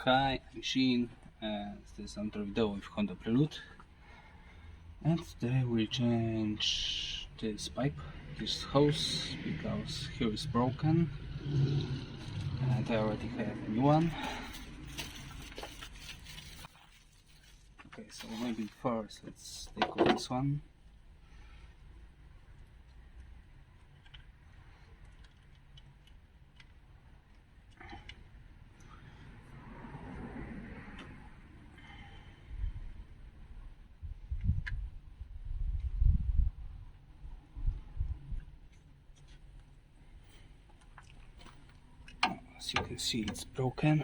Hi, I'm Sheen, and this is another video with Honda Prelude, and today we'll change this pipe, this hose, because here is broken and I already have a new one. Okay, so maybe first let's take off this one. As you can see, it's broken.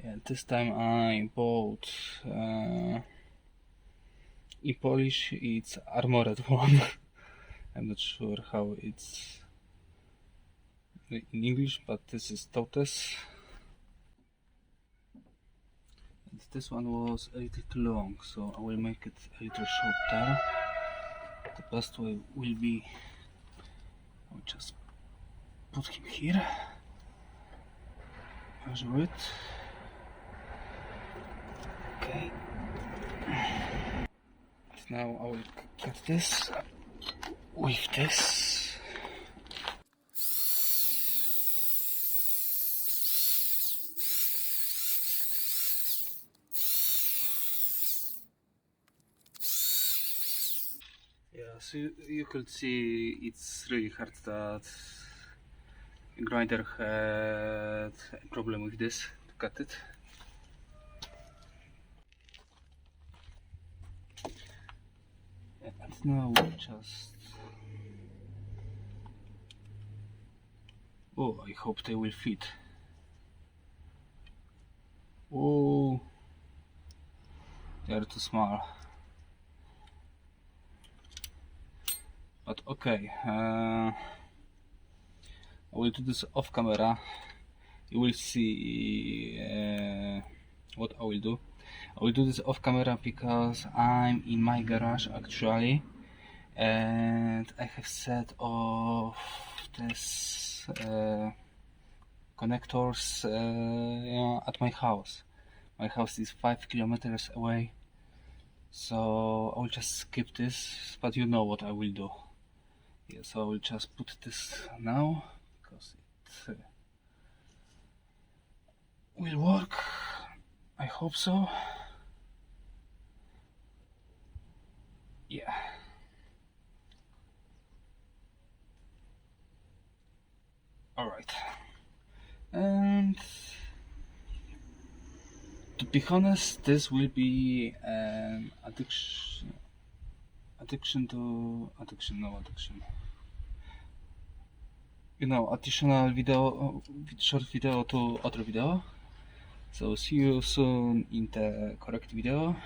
Yeah, this time I bought in Polish it's armored one. I'm not sure how it's in English, but this is Totes. And this one was a little too long, so I will make it a little shorter. The best way will be I'll just put him here, measure it. Okay. And now I will cut this with this. Yeah, so you could see it's really hard that grinder had a problem with this to cut it. And now we just... Oh, I hope they will fit. Oh, they are too small. But okay, I will do this off camera. You will see what I will do. I will do this off camera because I'm in my garage actually, and I have set off this connectors at my house. My house is 5 kilometers away, so I will just skip this, but you know what I will do. Yeah, so I will just put this now because it will work. I hope so. Yeah. Alright. And to be honest, this will be an addiction. You know, additional video, short video to other video. So see you soon in the correct video.